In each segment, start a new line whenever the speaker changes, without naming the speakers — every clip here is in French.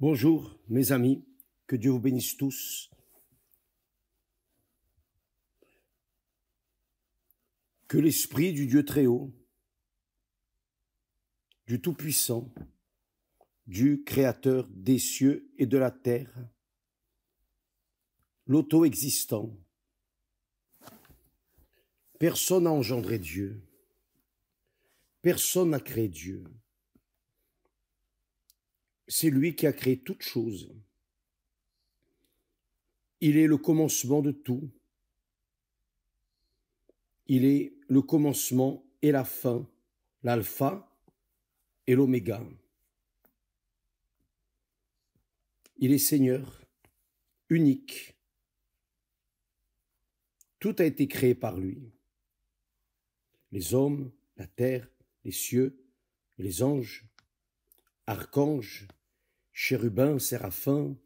Bonjour mes amis, que Dieu vous bénisse tous. Que l'Esprit du Dieu très haut, du Tout-Puissant, du Créateur des cieux et de la terre, l'auto-existant, personne n'a engendré Dieu, personne n'a créé Dieu. C'est lui qui a créé toutes choses. Il est le commencement de tout. Il est le commencement et la fin, l'alpha et l'oméga. Il est Seigneur, unique. Tout a été créé par lui. Les hommes, la terre, les cieux, les anges, archanges, chérubins, séraphins.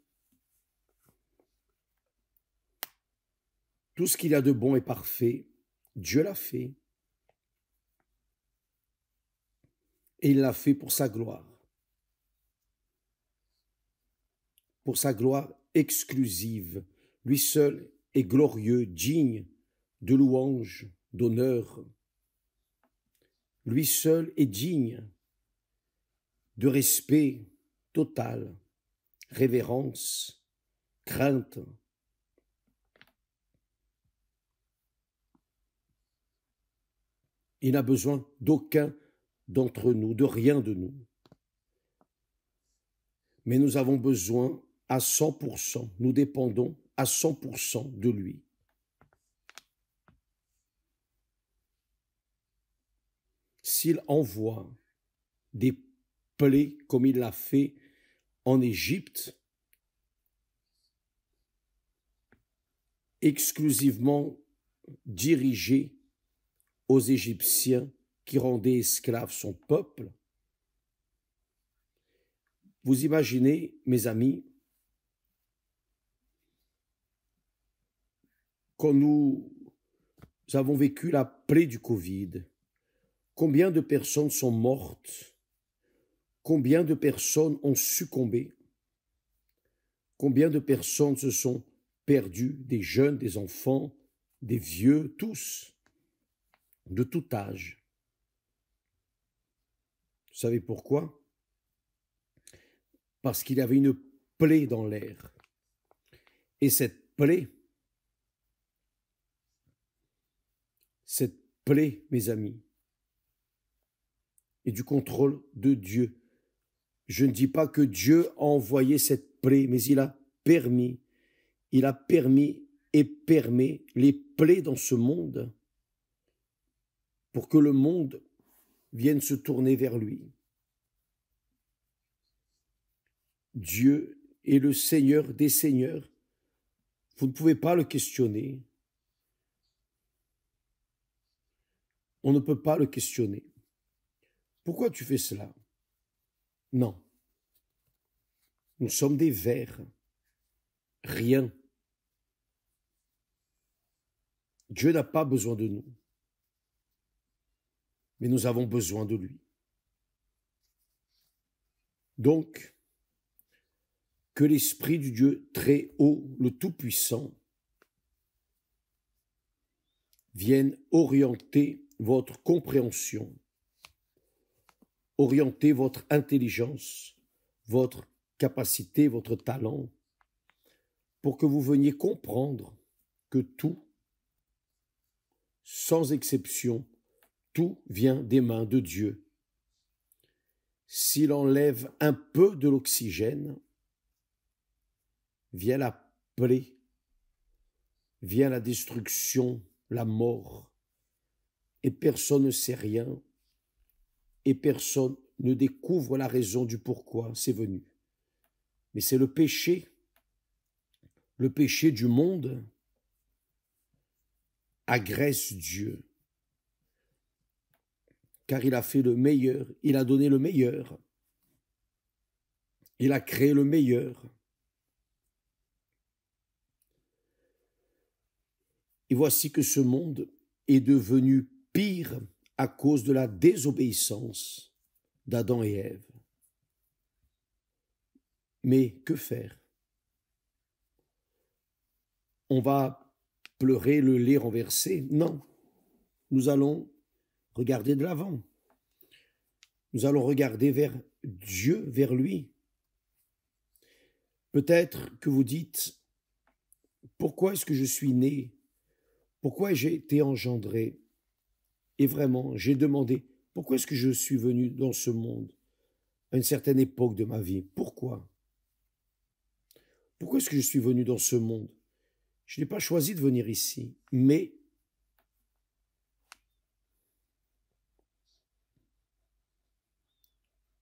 Tout ce qu'il y a de bon et parfait, Dieu l'a fait. Et il l'a fait pour sa gloire. Pour sa gloire exclusive. Lui seul est glorieux, digne de louange, d'honneur. Lui seul est digne de respect total, révérence, crainte. Il n'a besoin d'aucun d'entre nous, de rien de nous. Mais nous avons besoin à 100%, nous dépendons à 100% de lui. S'il envoie des plaies comme il l'a fait en Égypte, exclusivement dirigées aux Égyptiens qui rendaient esclaves son peuple, vous imaginez, mes amis, quand nous avons vécu la plaie du Covid, combien de personnes sont mortes? Combien de personnes ont succombé? Combien de personnes se sont perdues? Des jeunes, des enfants, des vieux, tous, de tout âge. Vous savez pourquoi? Parce qu'il y avait une plaie dans l'air. Et cette plaie, mes amis, est du contrôle de Dieu. Je ne dis pas que Dieu a envoyé cette plaie, mais il a permis et permet les plaies dans ce monde pour que le monde vienne se tourner vers lui. Dieu est le Seigneur des seigneurs. Vous ne pouvez pas le questionner. On ne peut pas le questionner. Pourquoi tu fais cela? Non. Nous sommes des vers. Rien. Dieu n'a pas besoin de nous. Mais nous avons besoin de lui. Donc, que l'Esprit du Dieu très haut, le Tout-Puissant, vienne orienter votre compréhension, orienter votre intelligence, votre capacité, votre talent, pour que vous veniez comprendre que tout, sans exception, tout vient des mains de Dieu. S'il enlève un peu de l'oxygène, vient la plaie, vient la destruction, la mort, et personne ne sait rien, et personne ne découvre la raison du pourquoi c'est venu. Mais c'est le péché du monde agresse Dieu, car il a fait le meilleur, il a donné le meilleur, il a créé le meilleur. Et voici que ce monde est devenu pire à cause de la désobéissance d'Adam et Ève. Mais que faire? On va pleurer le lait renversé? Non. Nous allons regarder de l'avant. Nous allons regarder vers Dieu, vers lui. Peut-être que vous dites, pourquoi est-ce que je suis né? Pourquoi j'ai été engendré? Et vraiment, j'ai demandé, pourquoi est-ce que je suis venu dans ce monde à une certaine époque de ma vie? Pourquoi? Pourquoi est-ce que je suis venu dans ce monde? Je n'ai pas choisi de venir ici, mais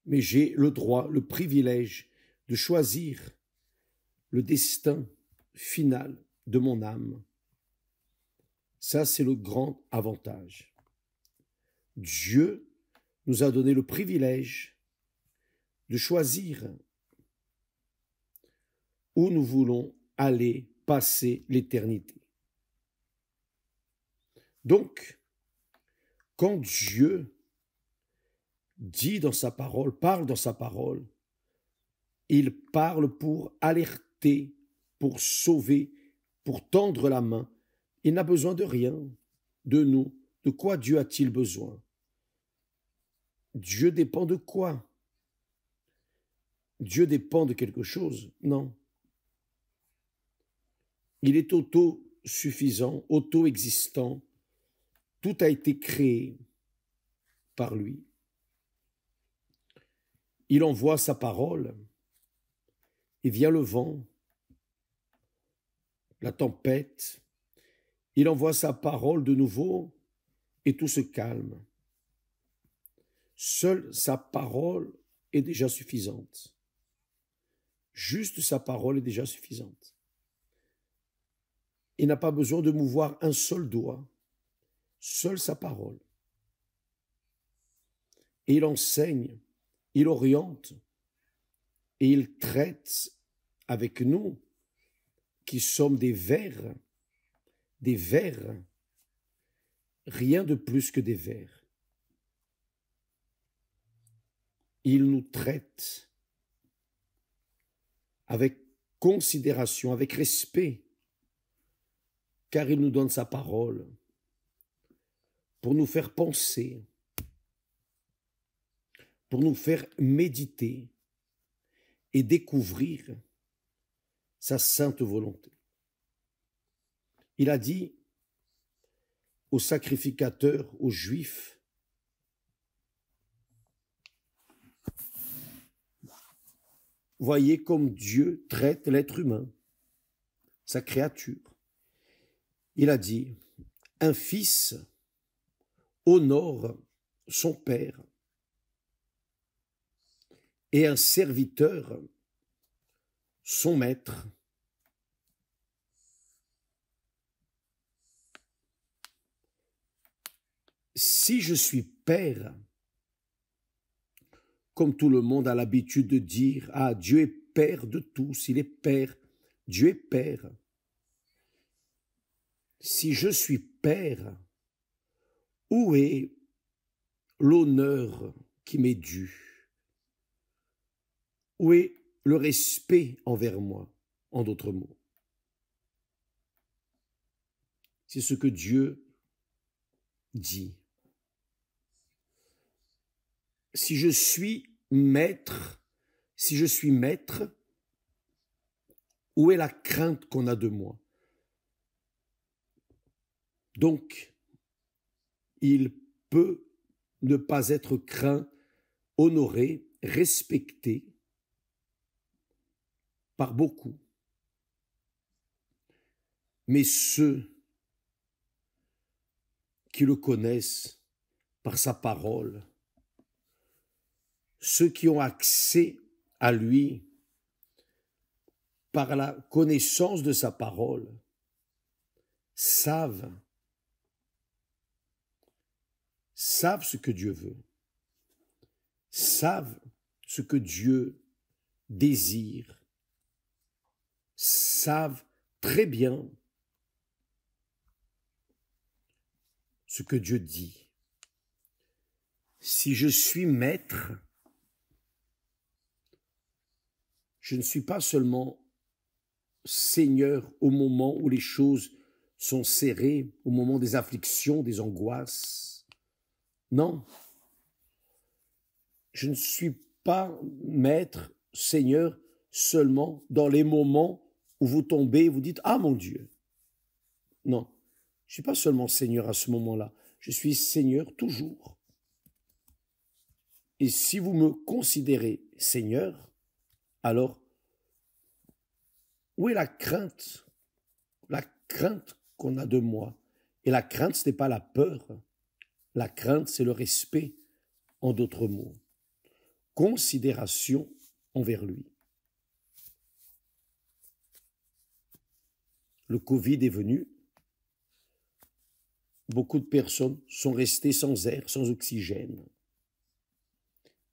j'ai le droit, le privilège de choisir le destin final de mon âme. Ça, c'est le grand avantage. Dieu nous a donné le privilège de choisir où nous voulons aller passer l'éternité. Donc, quand Dieu dit dans sa parole, parle dans sa parole, il parle pour alerter, pour sauver, pour tendre la main. Il n'a besoin de rien, de nous. De quoi Dieu a-t-il besoin? Dieu dépend de quoi? Dieu dépend de quelque chose? Non. Il est autosuffisant, auto-existant. Tout a été créé par lui. Il envoie sa parole et vient le vent, la tempête. Il envoie sa parole de nouveau et tout se calme. Seule sa parole est déjà suffisante. Juste sa parole est déjà suffisante. Il n'a pas besoin de mouvoir un seul doigt. Seule sa parole. Et il enseigne, il oriente et il traite avec nous qui sommes des vers, rien de plus que des vers. Il nous traite avec considération, avec respect, car il nous donne sa parole pour nous faire penser, pour nous faire méditer et découvrir sa sainte volonté. Il a dit aux sacrificateurs, aux Juifs, voyez comme Dieu traite l'être humain, sa créature. Il a dit, un fils honore son père et un serviteur son maître. Si je suis père, comme tout le monde a l'habitude de dire, ah, Dieu est père de tous, il est père, Dieu est père. Si je suis père, où est l'honneur qui m'est dû? Où est le respect envers moi, en d'autres mots? C'est ce que Dieu dit. Si je suis maître, où est la crainte qu'on a de moi? Donc, il peut ne pas être craint, honoré, respecté par beaucoup. Mais ceux qui le connaissent par sa parole, ceux qui ont accès à lui par la connaissance de sa parole, savent ce que Dieu veut, savent ce que Dieu désire, savent très bien ce que Dieu dit. Si je suis maître, je ne suis pas seulement Seigneur au moment où les choses sont serrées, au moment des afflictions, des angoisses. Non, je ne suis pas maître, Seigneur, seulement dans les moments où vous tombez et vous dites « Ah mon Dieu !» Non, je ne suis pas seulement Seigneur à ce moment-là, je suis Seigneur toujours. Et si vous me considérez Seigneur, alors où est la crainte? La crainte qu'on a de moi. Et la crainte, ce n'est pas la peur. La crainte, c'est le respect, en d'autres mots. Considération envers lui. Le Covid est venu. Beaucoup de personnes sont restées sans air, sans oxygène.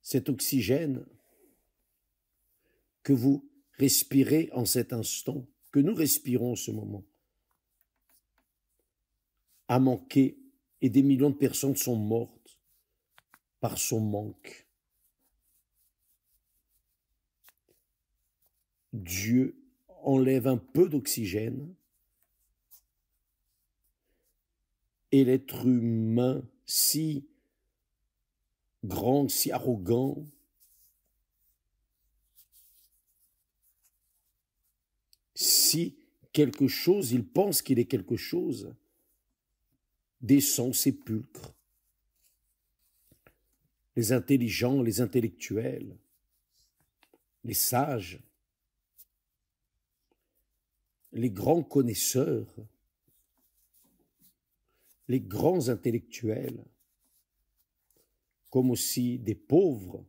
Cet oxygène que vous respirez en cet instant, que nous respirons en ce moment, a manqué et des millions de personnes sont mortes par son manque. Dieu enlève un peu d'oxygène et l'être humain si grand, si arrogant, si quelque chose, il pense qu'il est quelque chose, descend au sépulcre. Les intelligents, les intellectuels, les sages, les grands connaisseurs, les grands intellectuels, comme aussi des pauvres,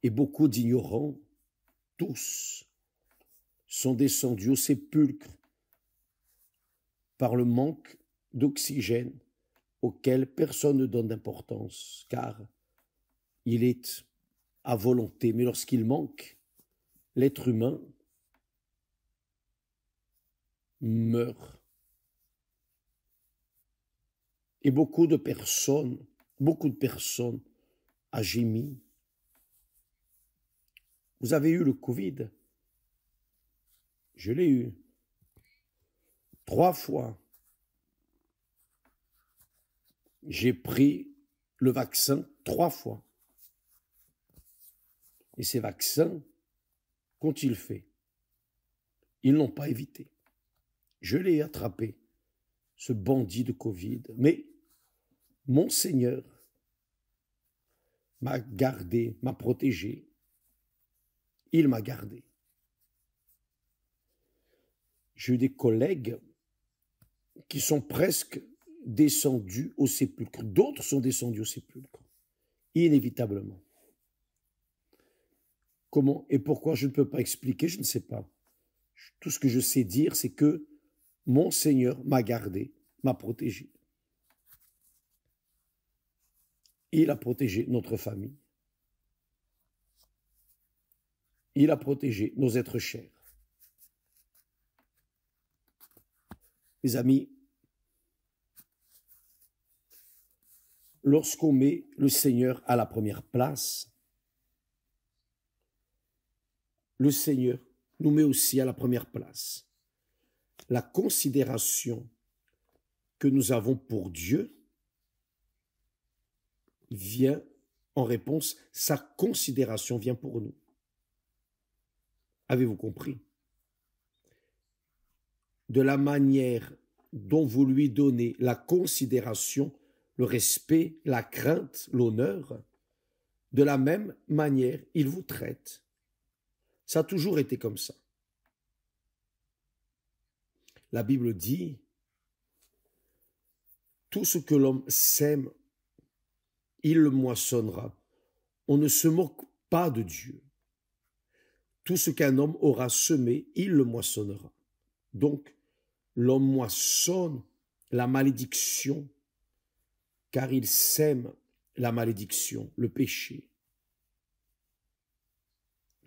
et beaucoup d'ignorants, tous sont descendus au sépulcre par le manque d'oxygène auquel personne ne donne d'importance, car il est à volonté. Mais lorsqu'il manque, l'être humain meurt. Et beaucoup de personnes a gémi. Vous avez eu le Covid. Je l'ai eu 3 fois. J'ai pris le vaccin 3 fois. Et ces vaccins, qu'ont-ils fait? Ils n'ont pas évité. Je l'ai attrapé, ce bandit de Covid. Mais mon Seigneur m'a gardé, m'a protégé. Il m'a gardé. J'ai eu des collègues qui sont presque descendus au sépulcre. D'autres sont descendus au sépulcre, inévitablement. Comment et pourquoi je ne peux pas expliquer, je ne sais pas. Tout ce que je sais dire, c'est que mon Seigneur m'a gardé, m'a protégé. Il a protégé notre famille. Il a protégé nos êtres chers. Mes amis, lorsqu'on met le Seigneur à la première place, le Seigneur nous met aussi à la première place. La considération que nous avons pour Dieu vient en réponse, sa considération vient pour nous. Avez-vous compris? De la manière dont vous lui donnez la considération, le respect, la crainte, l'honneur, de la même manière, il vous traite. Ça a toujours été comme ça. La Bible dit, tout ce que l'homme sème, il le moissonnera. On ne se moque pas de Dieu. Tout ce qu'un homme aura semé, il le moissonnera. Donc, l'homme moissonne la malédiction, car il sème la malédiction, le péché,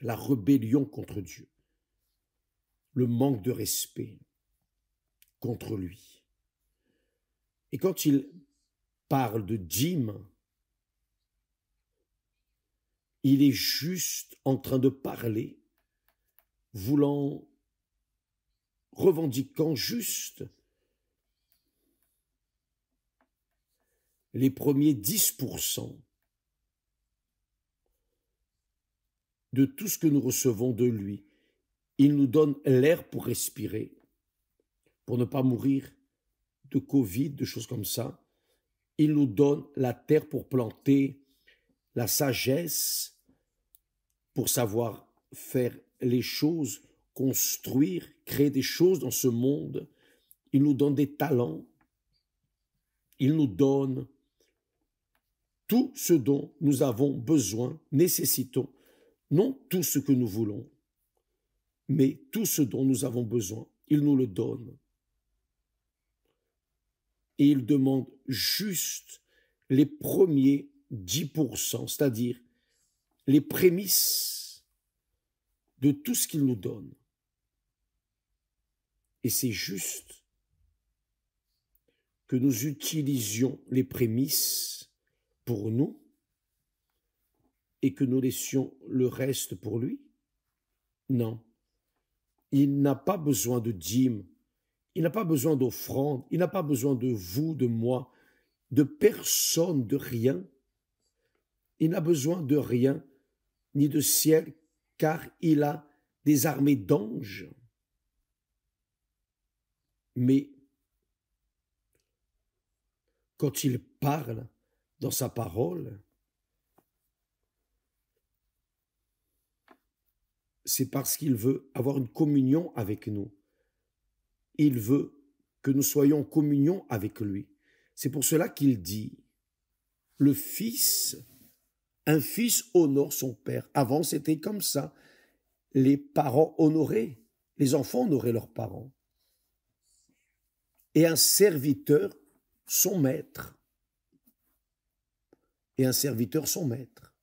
la rébellion contre Dieu, le manque de respect contre lui. Et quand il parle de dîme, il est juste en train de parler, revendiquant juste les premiers 10% de tout ce que nous recevons de lui. Il nous donne l'air pour respirer, pour ne pas mourir de Covid, de choses comme ça. Il nous donne la terre pour planter, la sagesse pour savoir faire les choses, construire, créer des choses dans ce monde. Il nous donne des talents. Il nous donne tout ce dont nous avons besoin, nécessitons. Non tout ce que nous voulons, mais tout ce dont nous avons besoin. Il nous le donne. Et il demande juste les premiers 10%, c'est-à-dire les prémices de tout ce qu'il nous donne. Et c'est juste que nous utilisions les prémices pour nous et que nous laissions le reste pour lui? Non. Il n'a pas besoin de dîmes, il n'a pas besoin d'offrandes, il n'a pas besoin de vous, de moi, de personne, de rien. Il n'a besoin de rien, ni de ciel, car il a des armées d'anges. Mais quand il parle dans sa parole, c'est parce qu'il veut avoir une communion avec nous. Il veut que nous soyons en communion avec lui. C'est pour cela qu'il dit, le fils, un fils honore son père. Avant, c'était comme ça. Les parents honoraient, les enfants honoraient leurs parents. Et un serviteur, son maître. Et un serviteur, son maître.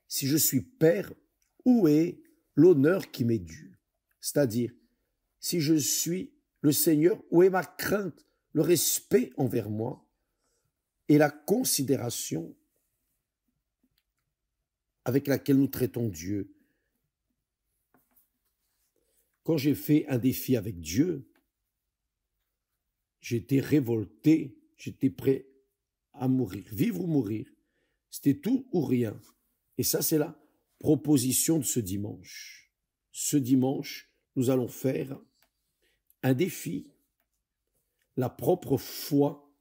Si je suis père, où est l'honneur qui m'est dû? C'est-à-dire, si je suis le Seigneur, où est ma crainte, le respect envers moi et la considération avec laquelle nous traitons Dieu? Quand j'ai fait un défi avec Dieu, j'étais révolté, j'étais prêt à mourir, vivre ou mourir. C'était tout ou rien. Et ça, c'est la proposition de ce dimanche. Ce dimanche, nous allons faire un défi, la propre foi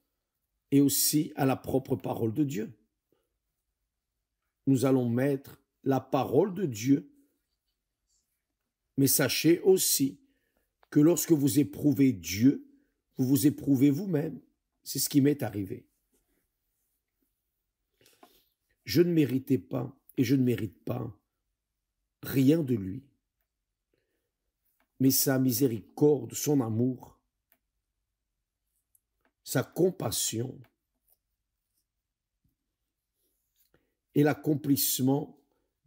et aussi à la propre parole de Dieu. Nous allons mettre la parole de Dieu, mais sachez aussi que lorsque vous éprouvez Dieu, vous vous éprouvez vous-même. C'est ce qui m'est arrivé. Je ne méritais pas et je ne mérite pas rien de lui. Mais sa miséricorde, son amour, sa compassion et l'accomplissement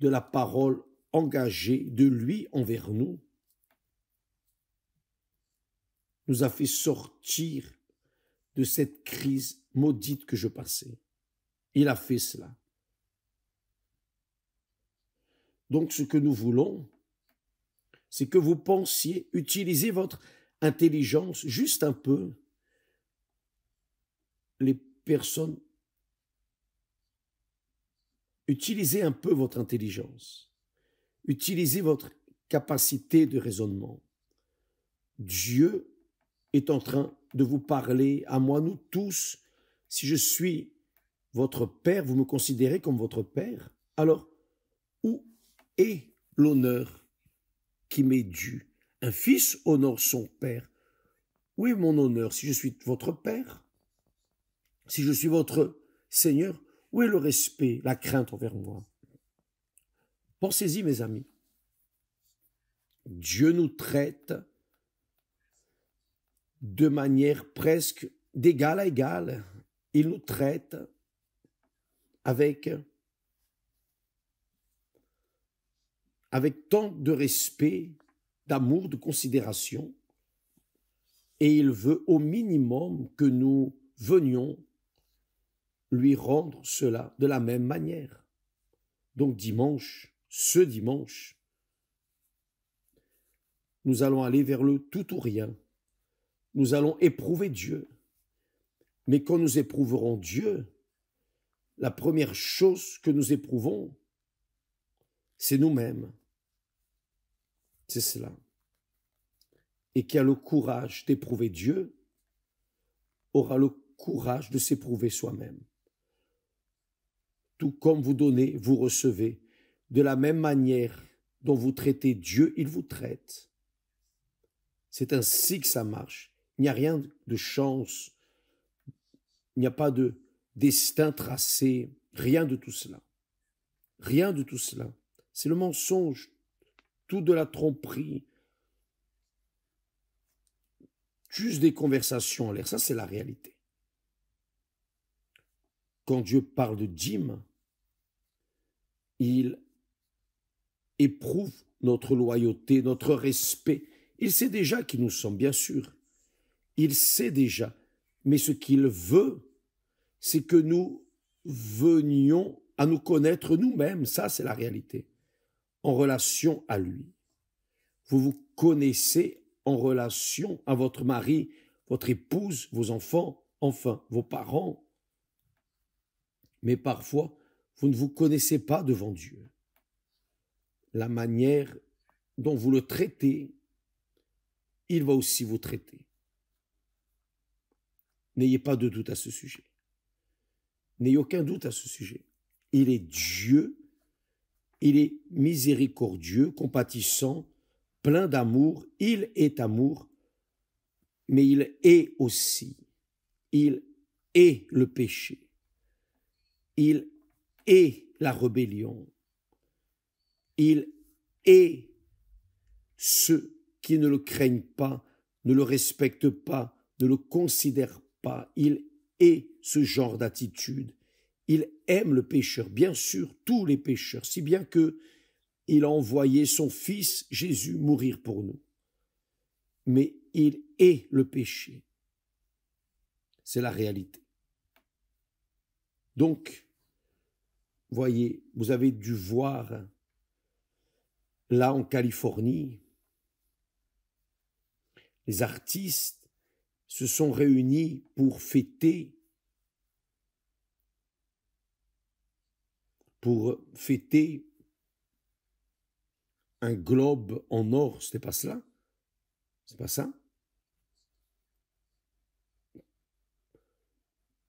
de la parole engagée de lui envers nous nous a fait sortir de cette crise maudite que je passais. Il a fait cela. Donc ce que nous voulons, c'est que vous pensiez, utilisez votre intelligence juste un peu. Les personnes, utilisez un peu votre intelligence. Utilisez votre capacité de raisonnement. Dieu est en train de vous parler à moi, nous tous. Si je suis votre père, vous me considérez comme votre père, alors où est l'honneur qui m'est dû? Un fils honore son père. Où est mon honneur si je suis votre père? Si je suis votre Seigneur, où est le respect, la crainte envers moi? Pensez-y, mes amis. Dieu nous traite de manière presque d'égal à égal. Il nous traite avec tant de respect, d'amour, de considération, et il veut au minimum que nous venions lui rendre cela de la même manière. Donc dimanche, ce dimanche, nous allons aller vers le tout ou rien. Nous allons éprouver Dieu. Mais quand nous éprouverons Dieu, la première chose que nous éprouvons, c'est nous-mêmes. C'est cela. Et qui a le courage d'éprouver Dieu, aura le courage de s'éprouver soi-même. Tout comme vous donnez, vous recevez. De la même manière dont vous traitez Dieu, il vous traite. C'est ainsi que ça marche. Il n'y a rien de chance. Il n'y a pas de destin tracé. Rien de tout cela. Rien de tout cela. C'est le mensonge. Tout de la tromperie. Juste des conversations en l'air. Ça, c'est la réalité. Quand Dieu parle de dîme, il éprouve notre loyauté, notre respect. Il sait déjà qui nous sommes, bien sûr. Il sait déjà. Mais ce qu'il veut, c'est que nous venions à nous connaître nous-mêmes. Ça, c'est la réalité. En relation à lui. Vous vous connaissez en relation à votre mari, votre épouse, vos enfants, enfin, vos parents. Mais parfois, vous ne vous connaissez pas devant Dieu. La manière dont vous le traitez, il va aussi vous traiter. N'ayez pas de doute à ce sujet. N'ayez aucun doute à ce sujet. Il est Dieu, il est miséricordieux, compatissant, plein d'amour, il est amour, mais il est aussi, il est le péché. Il est la rébellion. Il est ceux qui ne le craignent pas, ne le respectent pas, ne le considèrent pas. Il est ce genre d'attitude. Il aime le pécheur, bien sûr, tous les pécheurs, si bien que il a envoyé son Fils Jésus mourir pour nous. Mais il est le péché. C'est la réalité. Donc, voyez, vous avez dû voir, là en Californie, les artistes se sont réunis pour fêter un globe en or. C'était pas cela? C'est pas ça?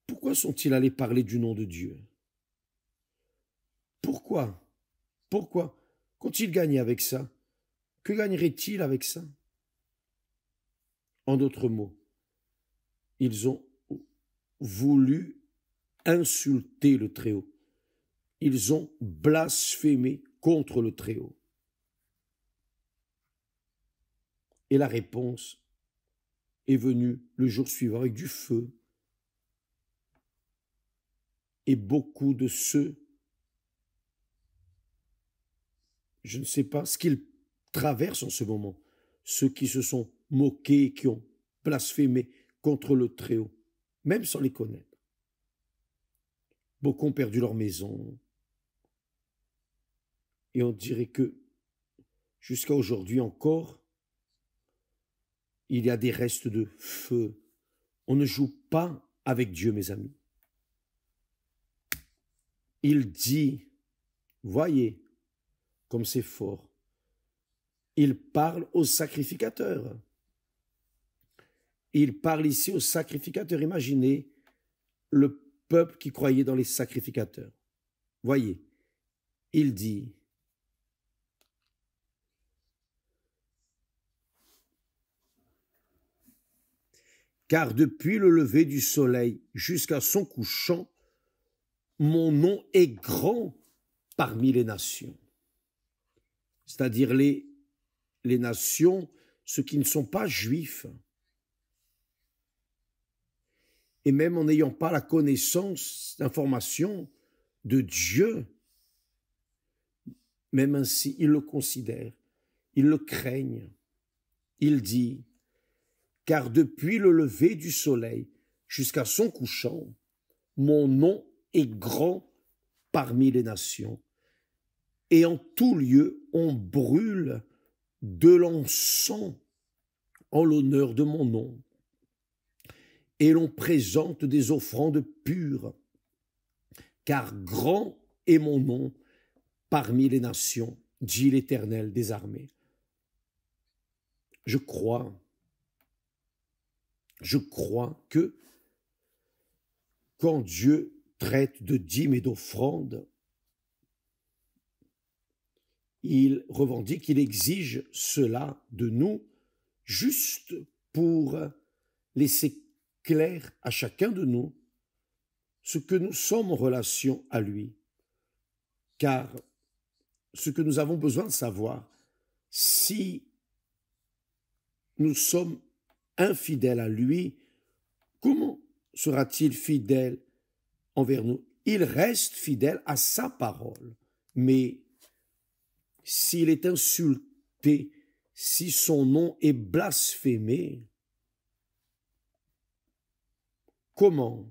Pourquoi sont-ils allés parler du nom de Dieu? Pourquoi? Pourquoi? Qu'ont-ils gagné avec ça? Que gagneraient-ils avec ça? En d'autres mots, ils ont voulu insulter le Très-Haut. Ils ont blasphémé contre le Très-Haut. Et la réponse est venue le jour suivant avec du feu. Et beaucoup de ceux, je ne sais pas ce qu'ils traversent en ce moment, ceux qui se sont moqués, qui ont blasphémé contre le Très-Haut, même sans les connaître. Beaucoup ont perdu leur maison. Et on dirait que jusqu'à aujourd'hui encore, il y a des restes de feu. On ne joue pas avec Dieu, mes amis. Il dit, voyez comme c'est fort, il parle aux sacrificateurs. Il parle ici aux sacrificateurs. Imaginez le peuple qui croyait dans les sacrificateurs. Voyez, il dit, car depuis le lever du soleil jusqu'à son couchant, mon nom est grand parmi les nations. C'est-à-dire les nations, ceux qui ne sont pas juifs. Et même en n'ayant pas la connaissance, l'information de Dieu, même ainsi, ils le considèrent, ils le craignent. Il dit, car depuis le lever du soleil jusqu'à son couchant, mon nom est grand parmi les nations. Et en tout lieu, on brûle de l'encens en l'honneur de mon nom. Et l'on présente des offrandes pures, car grand est mon nom parmi les nations, dit l'Éternel des armées. Je crois que quand Dieu traite de dîmes et d'offrandes, il revendique, il exige cela de nous, juste pour laisser clair à chacun de nous ce que nous sommes en relation à lui. Car ce que nous avons besoin de savoir, si nous sommes infidèles à lui, comment sera-t-il fidèle envers nous? Il reste fidèle à sa parole, mais s'il est insulté, si son nom est blasphémé, comment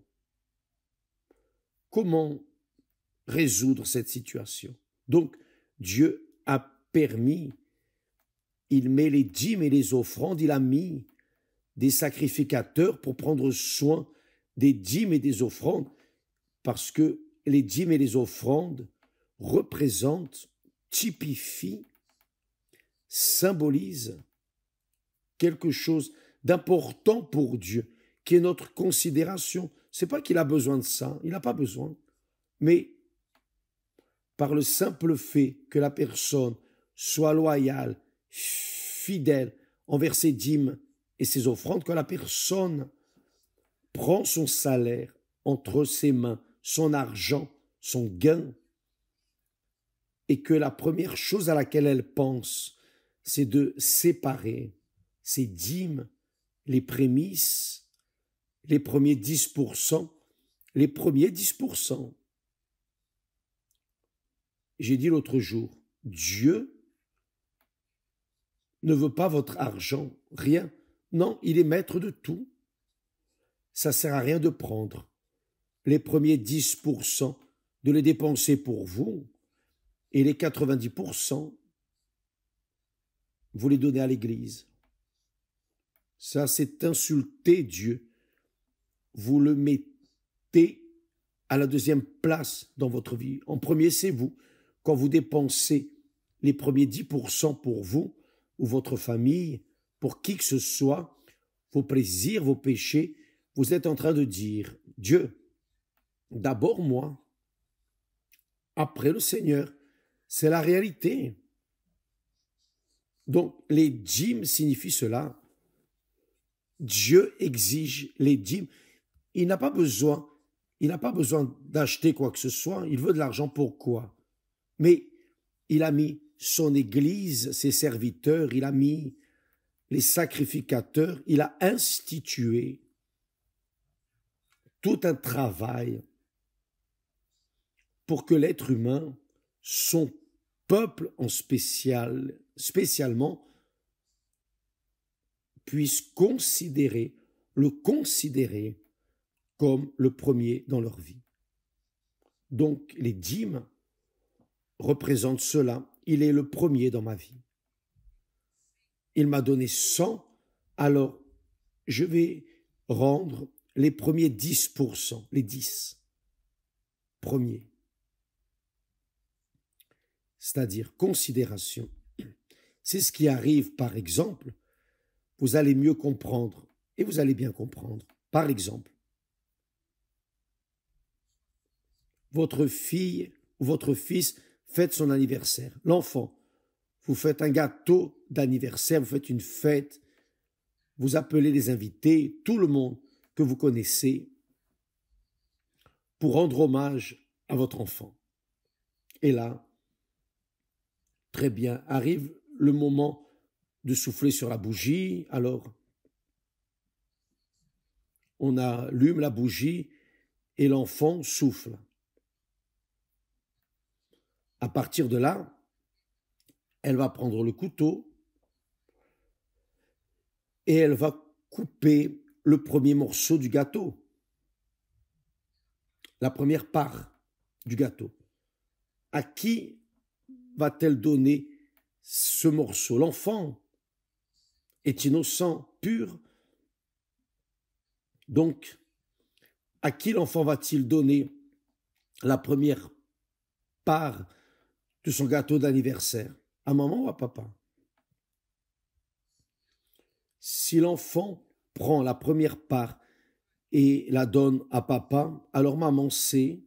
résoudre cette situation? Donc, Dieu a permis, il met les dîmes et les offrandes, il a mis des sacrificateurs pour prendre soin des dîmes et des offrandes, parce que les dîmes et les offrandes représentent, typifient, symbolisent quelque chose d'important pour Dieu, qui est notre considération. C'est pas qu'il a besoin de ça, il n'a pas besoin, mais par le simple fait que la personne soit loyale, fidèle envers ses dîmes et ses offrandes, que la personne prend son salaire entre ses mains, son argent, son gain, et que la première chose à laquelle elle pense, c'est de séparer ses dîmes, les prémices, les premiers 10%, les premiers 10%. J'ai dit l'autre jour, Dieu ne veut pas votre argent, rien. Non, il est maître de tout. Ça ne sert à rien de prendre les premiers 10%, de les dépenser pour vous, et les 90%, vous les donnez à l'Église. Ça, c'est insulter Dieu. Vous le mettez à la deuxième place dans votre vie. En premier, c'est vous. Quand vous dépensez les premiers 10% pour vous ou votre famille, pour qui que ce soit, vos plaisirs, vos péchés, vous êtes en train de dire, Dieu, d'abord moi, après le Seigneur. C'est la réalité. Donc, les dîmes signifient cela. Dieu exige les dîmes. Il n'a pas besoin d'acheter quoi que ce soit. Il veut de l'argent pour quoi? Mais il a mis son Église, ses serviteurs, il a mis les sacrificateurs, il a institué tout un travail pour que l'être humain, son peuple en spécialement, puisse le considérer comme le premier dans leur vie. Donc les dîmes représentent cela. Il est le premier dans ma vie. Il m'a donné 100, alors je vais rendre les premiers 10%, les 10 premiers. C'est-à-dire considération. C'est ce qui arrive, par exemple, vous allez mieux comprendre, et vous allez bien comprendre. Par exemple, votre fille ou votre fils fête son anniversaire. L'enfant, vous faites un gâteau d'anniversaire, vous faites une fête, vous appelez les invités, tout le monde que vous connaissez, pour rendre hommage à votre enfant. Et là, très bien, arrive le moment de souffler sur la bougie, alors on allume la bougie et l'enfant souffle. À partir de là, elle va prendre le couteau et elle va couper le premier morceau du gâteau, la première part du gâteau. À qui va-t-elle donner ce morceau? L'enfant est innocent, pur. Donc, à qui l'enfant va-t-il donner la première part de son gâteau d'anniversaire? À maman ou à papa? Si l'enfant prend la première part et la donne à papa, alors maman sait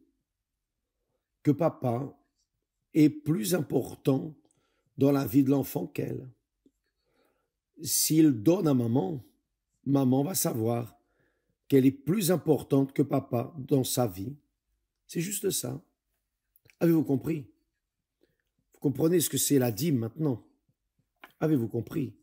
que papa est plus important dans la vie de l'enfant qu'elle. S'il donne à maman, maman va savoir qu'elle est plus importante que papa dans sa vie. C'est juste ça. Avez-vous compris? Vous comprenez ce que c'est la dîme maintenant? Avez-vous compris?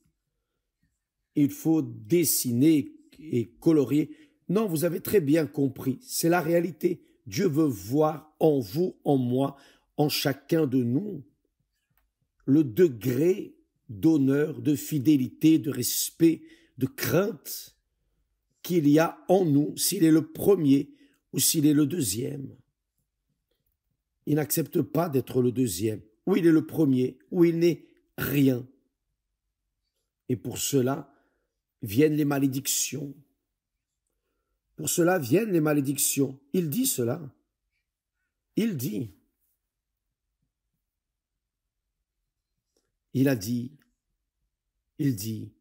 Il faut dessiner et colorier. Non, vous avez très bien compris. C'est la réalité. Dieu veut voir en vous, en moi, en chacun de nous, le degré d'honneur, de fidélité, de respect, de crainte qu'il y a en nous, s'il est le premier ou s'il est le deuxième. Il n'accepte pas d'être le deuxième, ou il est le premier, ou il n'est rien. Et pour cela viennent les malédictions. Pour cela viennent les malédictions. Il dit cela. Il dit. Il a dit. Il dit.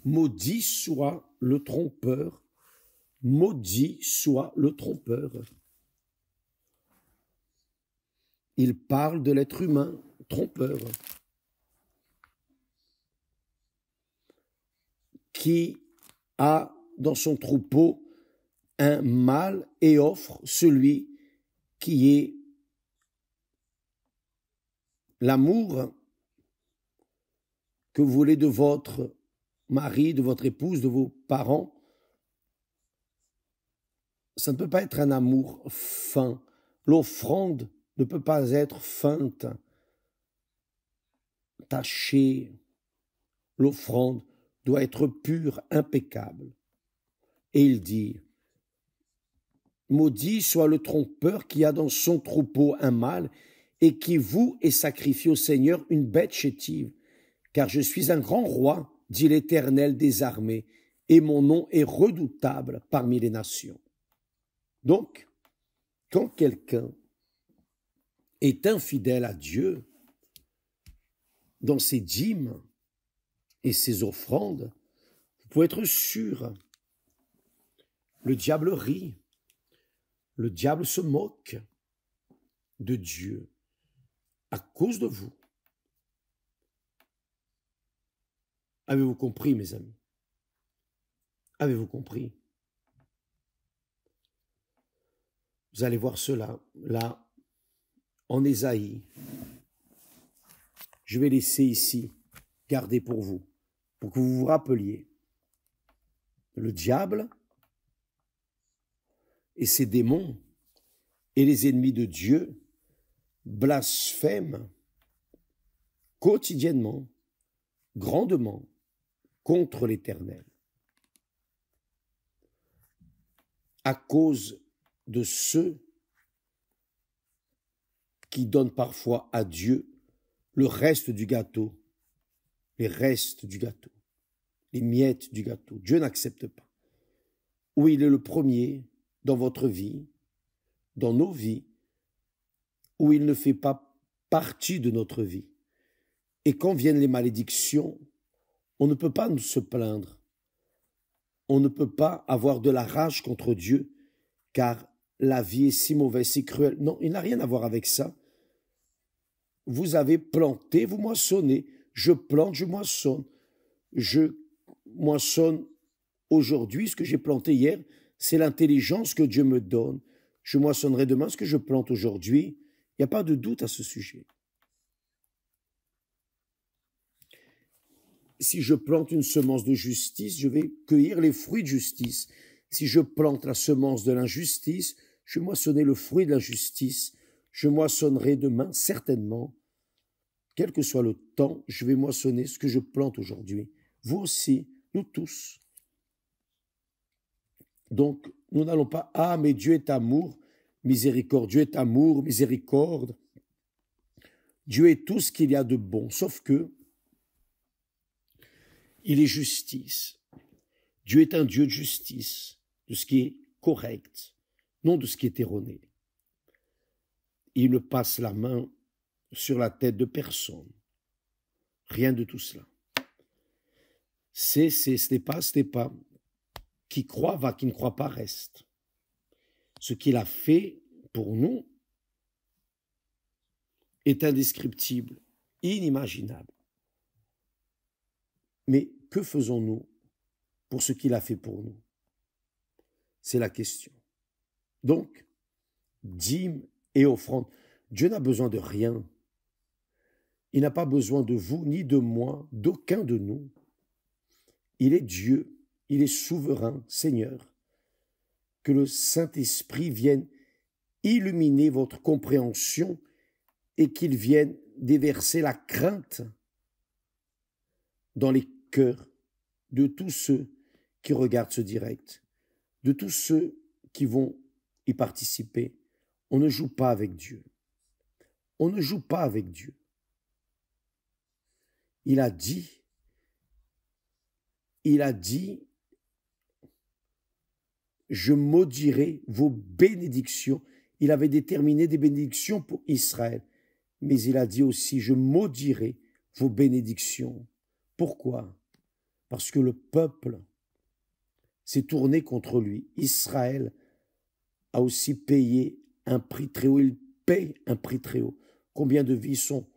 Maudit soit le trompeur, maudit soit le trompeur. Il parle de l'être humain trompeur qui a dans son troupeau un mâle et offre celui qui est l'amour que vous voulez de votre mari, de votre épouse, de vos parents. Ça ne peut pas être un amour fin. L'offrande ne peut pas être feinte, tachée. L'offrande doit être pure, impeccable. Et il dit, maudit soit le trompeur qui a dans son troupeau un mâle et qui voue et sacrifie au Seigneur une bête chétive. Car je suis un grand roi, dit l'Éternel des armées, et mon nom est redoutable parmi les nations. Donc, quand quelqu'un est infidèle à Dieu dans ses dîmes et ses offrandes, vous pouvez être sûr, le diable rit, le diable se moque de Dieu à cause de vous. Avez-vous compris, mes amis? Avez-vous compris? Vous allez voir cela, là, en Ésaïe. Je vais laisser ici, garder pour vous que vous vous rappeliez. Le diable et ses démons et les ennemis de Dieu blasphèment quotidiennement, grandement, contre l'Éternel. À cause de ceux qui donnent parfois à Dieu le reste du gâteau, les restes du gâteau, les miettes du gâteau. Dieu n'accepte pas. Ou il est le premier dans votre vie, dans nos vies, ou il ne fait pas partie de notre vie. Et quand viennent les malédictions, on ne peut pas nous se plaindre. On ne peut pas avoir de la rage contre Dieu, car la vie est si mauvaise, si cruelle. Non, il n'a rien à voir avec ça. Vous avez planté, vous moissonnez. Je plante, je moissonne. Je moissonne aujourd'hui ce que j'ai planté hier. C'est l'intelligence que Dieu me donne. Je moissonnerai demain ce que je plante aujourd'hui. Il n'y a pas de doute à ce sujet. Si je plante une semence de justice, je vais cueillir les fruits de justice. Si je plante la semence de l'injustice, je vais moissonner le fruit de l'injustice. Je moissonnerai demain, certainement. Quel que soit le temps, je vais moissonner ce que je plante aujourd'hui. Vous aussi, nous tous. Donc, Nous n'allons pas, ah, mais Dieu est amour, miséricorde. Dieu est amour, miséricorde. Dieu est tout ce qu'il y a de bon, sauf que il est justice. Dieu est un Dieu de justice, de ce qui est correct, non de ce qui est erroné. Il ne passe la main sur la tête de personne. Rien de tout cela. Ce n'est pas. Qui croit va, qui ne croit pas reste. Ce qu'il a fait pour nous est indescriptible, inimaginable. Mais que faisons-nous pour ce qu'il a fait pour nous? C'est la question. Donc, dîmes et offrandes. Dieu n'a besoin de rien. Il n'a pas besoin de vous, ni de moi, d'aucun de nous. Il est Dieu, il est souverain, Seigneur. Que le Saint-Esprit vienne illuminer votre compréhension et qu'il vienne déverser la crainte dans les cœurs de tous ceux qui regardent ce direct, de tous ceux qui vont y participer. On ne joue pas avec Dieu. On ne joue pas avec Dieu. Il a dit, je maudirai vos bénédictions. Il avait déterminé des bénédictions pour Israël, mais il a dit aussi, je maudirai vos bénédictions. Pourquoi? Parce que le peuple s'est tourné contre lui. Israël a aussi payé un prix très haut. Il paye un prix très haut. Combien de vies sont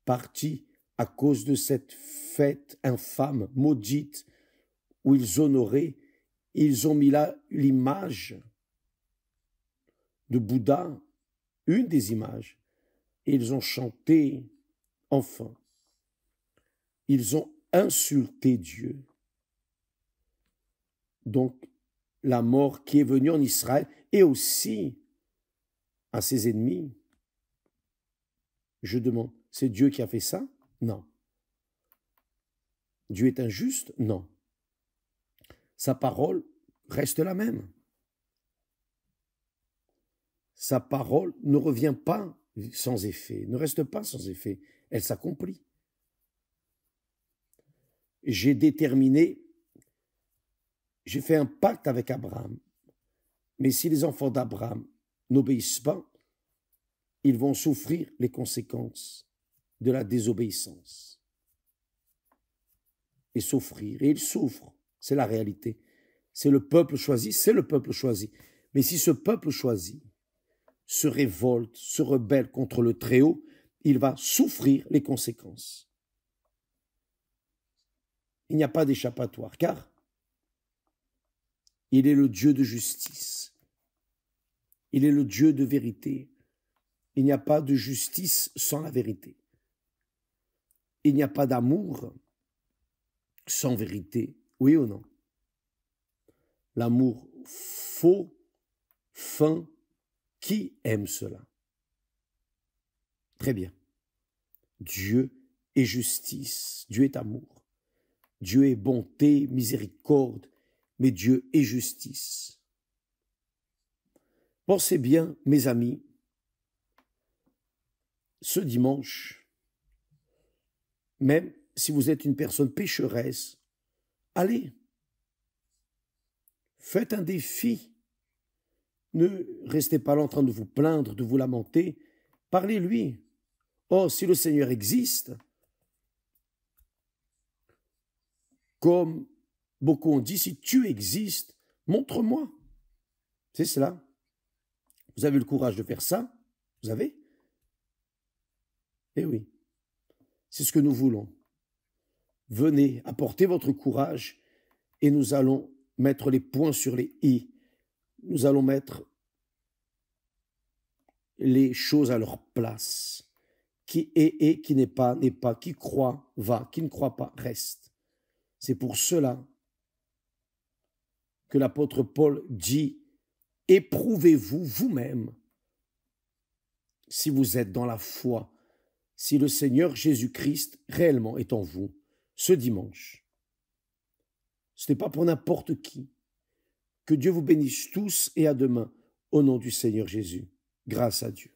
parties à cause de cette fête infâme, maudite, où ils honoraient, ils ont mis là l'image de Bouddha, une des images, et ils ont chanté, enfin, ils ont insulté Dieu. Donc, la mort qui est venue en Israël, et aussi à ses ennemis, je demande, c'est Dieu qui a fait ça? Non. Dieu est injuste? Non. Sa parole reste la même. Sa parole ne revient pas sans effet, ne reste pas sans effet. Elle s'accomplit. J'ai déterminé, j'ai fait un pacte avec Abraham. Mais si les enfants d'Abraham n'obéissent pas, ils vont souffrir les conséquences de la désobéissance. Et souffrir. Et ils souffrent. C'est la réalité. C'est le peuple choisi, c'est le peuple choisi. Mais si ce peuple choisi se révolte, se rebelle contre le Très-Haut, il va souffrir les conséquences. Il n'y a pas d'échappatoire, car il est le Dieu de justice. Il est le Dieu de vérité. Il n'y a pas de justice sans la vérité. Il n'y a pas d'amour sans vérité, oui ou non? L'amour faux, fin, qui aime cela? Très bien. Dieu est justice, Dieu est amour. Dieu est bonté, miséricorde, mais Dieu est justice. Pensez bien, mes amis, ce dimanche, même si vous êtes une personne pécheresse, allez, faites un défi. Ne restez pas là en train de vous plaindre, de vous lamenter. Parlez-lui. Oh, si le Seigneur existe, comme beaucoup ont dit, si tu existes, montre-moi. C'est cela. Vous avez le courage de faire ça? Vous avez? Eh oui, c'est ce que nous voulons. Venez, apportez votre courage et nous allons mettre les points sur les i. Nous allons mettre les choses à leur place. Qui est, qui n'est pas, qui croit, va, qui ne croit pas, reste. C'est pour cela que l'apôtre Paul dit, éprouvez-vous vous-même si vous êtes dans la foi, si le Seigneur Jésus-Christ réellement est en vous ce dimanche. Ce n'est pas pour n'importe qui. Que Dieu vous bénisse tous et à demain, au nom du Seigneur Jésus. Grâce à Dieu.